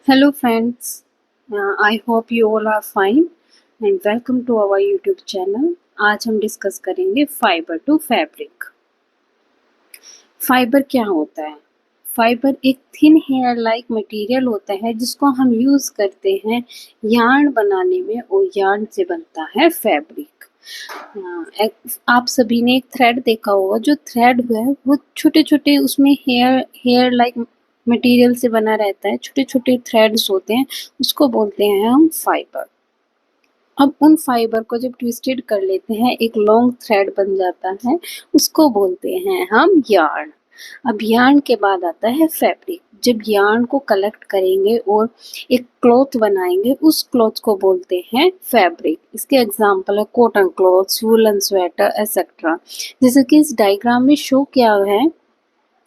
Hello friends, I hope you all are fine and welcome to our YouTube channel. आज हम discuss करेंगे fibre to fabric. Fibre क्या होता है? Fibre एक थिन हेयर लाइक मटेरियल होता है जिसको हम यूज़ करते हैं यार्न बनाने में और यार्न से बनता है फैब्रिक। आप सभी ने एक थ्रेड देखा होगा, जो थ्रेड है वो छोटे छोटे उसमें हेयर लाइक मटेरियल से बना रहता है, छोटे छोटे थ्रेड्स होते हैं, उसको बोलते हैं हम फाइबर। अब उन फाइबर को जब ट्विस्टेड कर लेते हैं एक लॉन्ग थ्रेड बन जाता है, उसको बोलते हैं हम यार्न। अब यार्न के बाद आता है फैब्रिक। जब यार्न को कलेक्ट करेंगे और एक क्लॉथ बनाएंगे, उस क्लॉथ को बोलते हैं फैब्रिक। इसके एग्जांपल है cotton clothes, woollen sweater etcetera. जैसे कि इस डायग्राम में शो किया है,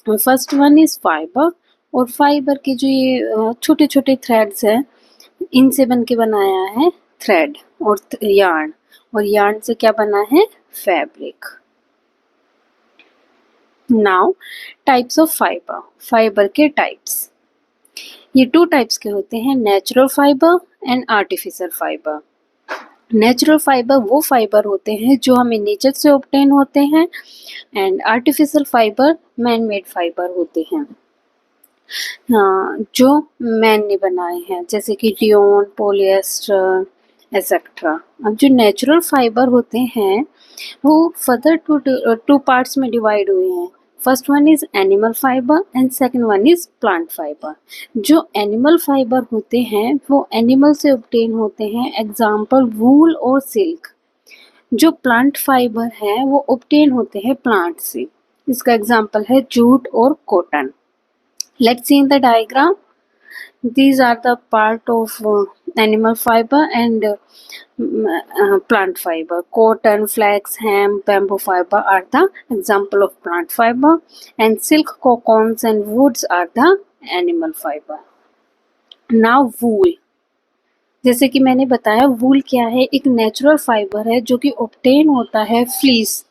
फर्स्ट वन इज फाइबर, और फाइबर के जो ये छोटे छोटे थ्रेड्स हैं, इनसे बन के बनाया है थ्रेड और यार्न से क्या बना है fabric. Now types of fibre. Fibre के टाइप्स, ये टू टाइप्स के होते हैं, natural fibre and artificial fibre. Natural fibre वो फाइबर होते हैं जो हमें नेचर से ऑब्टेन होते हैं, and artificial fibre man made fibre होते हैं, जो मैन ने बनाए हैं, जैसे कि रियोन, पॉलिएस्टर एक्सेट्रा। अब जो नेचुरल फाइबर होते हैं वो फर्दर टू पार्ट्स में डिवाइड हुए हैं। First one is animal fibre and second one is plant fibre. जो एनिमल फाइबर होते हैं वो एनिमल से ऑब्टेन होते हैं, एग्जाम्पल वूल और सिल्क। जो प्लांट फाइबर है वो ऑब्टेन होते हैं प्लांट से, इसका एग्जाम्पल है जूट और cotton. Let's see in the diagram. These are the part of animal fiber and plant fiber. Cotton, flax, hemp, bamboo fiber are the example of plant fiber, and silk, cocoons and woods are the animal fiber. Now wool. जैसे कि मैंने बताया, वूल क्या है? एक natural fibre है जो कि ऑब्टेन होता है fleece,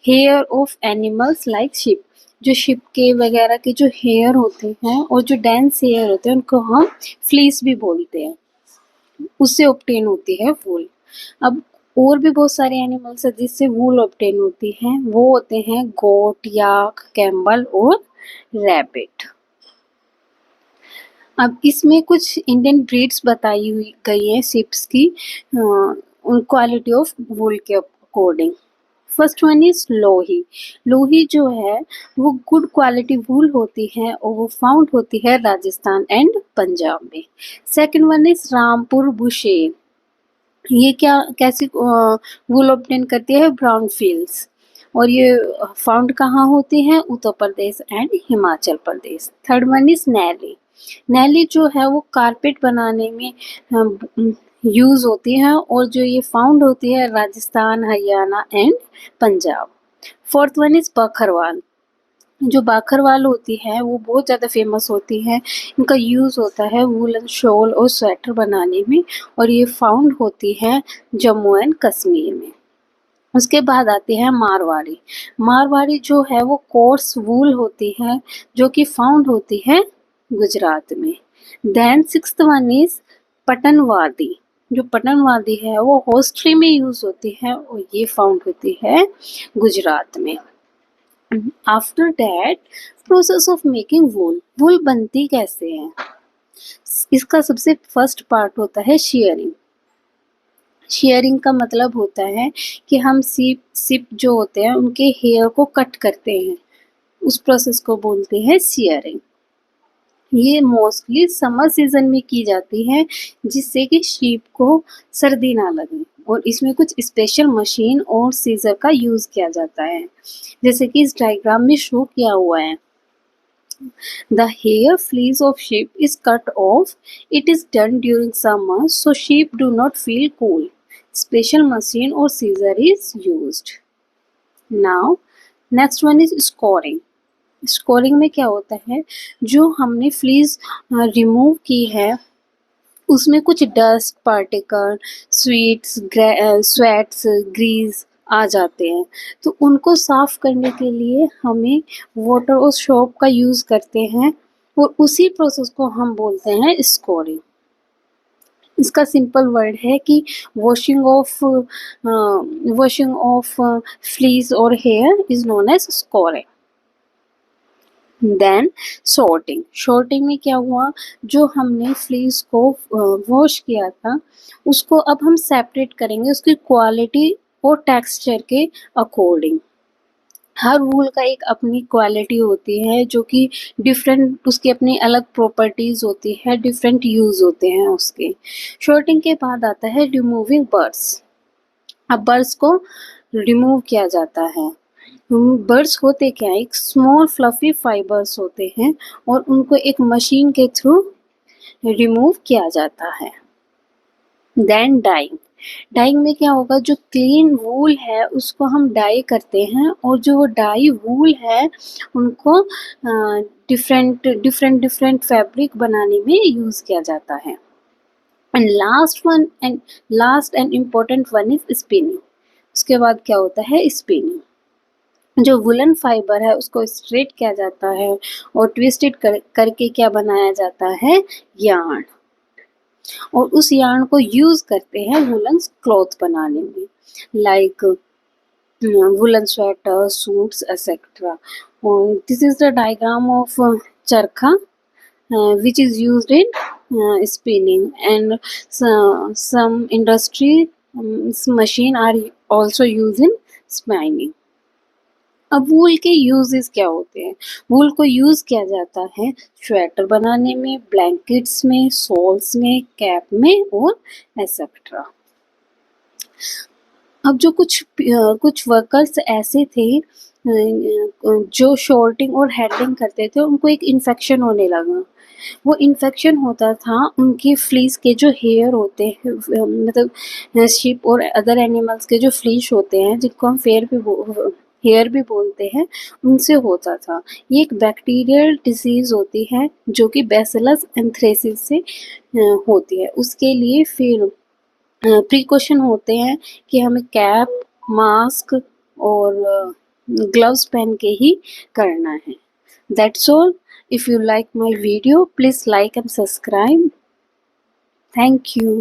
hair of animals like sheep. जो शिप के वगैरह के जो हेयर होते हैं और जो डेंस हेयर होते हैं उनको हम फ्लीस भी बोलते हैं, उससे ऑब्टेन होती है वूल। अब और भी बहुत सारे एनिमल्स हैं जिससे वूल ऑब्टेन होती है, वो होते हैं गोट, याक, कैमल और रैबिट। अब इसमें कुछ इंडियन ब्रीड्स बताई हुई गई है शिप्स की, उन क्वालिटी ऑफ वूल के अकॉर्डिंग। फर्स्ट वन इज लोही। लोही जो है वो गुड क्वालिटी वूल होती है और वो फाउंड होती है राजस्थान एंड पंजाब में। Second one is Rampur Bushehr. ये कैसी वूल ऑब्टेन करती है? ब्राउन फील्ड्स, और ये फाउंड कहाँ होती है? Uttar Pradesh and Himachal Pradesh. Third one is Nali. Nali जो है वो कारपेट बनाने में यूज होती है और जो ये फाउंड होती है Rajasthan, Haryana and Punjab. Fourth one is Bakarwal. जो बाखरवाल होती है वो बहुत ज़्यादा फेमस होती है, इनका यूज़ होता है वूलन शॉल और स्वेटर बनाने में, और ये फाउंड होती है जम्मू एंड कश्मीर में। उसके बाद आती है मारवाड़ी। मारवाड़ी जो है वो कोर्स वूल होती है जो कि फाउंड होती है गुजरात में। Then sixth one is Patanwadi. जो पटनवादी है वो होस्ट्री में यूज होती है और ये फाउंड होती है गुजरात में। After that process of making wool. Wool बनती कैसे है? इसका सबसे फर्स्ट पार्ट होता है शेयरिंग। शेयरिंग का मतलब होता है कि हम सिप जो होते हैं उनके हेयर को कट करते हैं, उस प्रोसेस को बोलते हैं शेयरिंग। ये मोस्टली समर सीजन में की जाती है जिससे कि शीप को सर्दी ना लगे, और इसमें कुछ स्पेशल मशीन और सीजर का यूज किया जाता है, जैसे कि इस डायग्राम में शो किया हुआ है। The hair fleece of sheep is cut off. It is done during summer so sheep do not feel cold. Special machine or scissor is used. Now, next one is scoring. Scoring में क्या होता है? जो हमने fleece remove की है उसमें कुछ डस्ट पार्टिकल, स्वेट्स, ग्रीस आ जाते हैं, तो उनको साफ करने के लिए हमें वाटर और सोप का यूज़ करते हैं, और उसी प्रोसेस को हम बोलते हैं स्कोरिंग। इसका सिंपल वर्ड है कि वॉशिंग ऑफ फ्लीस और hair is known as scouring. Then sorting में क्या हुआ, जो हमने फ्लीस को वॉश किया था उसको अब हम सेपरेट करेंगे उसकी क्वालिटी और टेक्सचर के अकॉर्डिंग। हर वूल का एक अपनी क्वालिटी होती है जो कि डिफरेंट, उसकी अपनी अलग प्रॉपर्टीज होती है, डिफरेंट यूज होते हैं उसके। शॉर्टिंग के बाद आता है रिमूविंग बर्ड्स। अब बर्ड्स को रिमूव किया जाता है। बर्ड्स होते क्या है, एक स्मॉल फ्लफी फाइबर्स होते हैं और उनको एक मशीन के थ्रू रिमूव किया जाता है। देन डाइंग में क्या होगा, जो क्लीन वूल है उसको हम डाई करते हैं और जो वो डाई वूल है उनको डिफरेंट फैब्रिक बनाने में यूज किया जाता है। And last and important one is spinning. उसके बाद क्या होता है स्पिनिंग। जो वुलन फाइबर है उसको स्ट्रेट किया जाता है और ट्विस्टेड करके क्या बनाया जाता है, यार्न। और उस यार्न को यूज करते हैं वुलन क्लॉथ बनाने में, like woollen sweater, suits etcetera. और this is the diagram of charkha which is used in spinning, and some industry machine are also used in spinning. अब वूल के यूजेस क्या होते हैं, वूल को यूज किया जाता है स्वेटर बनाने में, ब्लैंकेट्स में, शॉल्स में, कैप में और एक्सेट्रा। अब जो कुछ वर्कर्स ऐसे थे जो शॉर्टिंग और हेडिंग करते थे, उनको एक इन्फेक्शन होने लगा। वो इन्फेक्शन होता था उनकी फ्लीस के जो हेयर होते हैं, मतलब शिप और अदर एनिमल्स के जो फ्लीश होते हैं जिनको हम हेयर भी बोलते हैं, उनसे होता था। ये एक बैक्टीरियल डिसीज होती है जो कि बैसिलस एंथ्रेसिस से होती है। उसके लिए फिर प्रिकॉशन होते हैं कि हमें कैप, मास्क और ग्लव्स पहन के ही करना है। That's all. If you like my video, please like and subscribe. Thank you.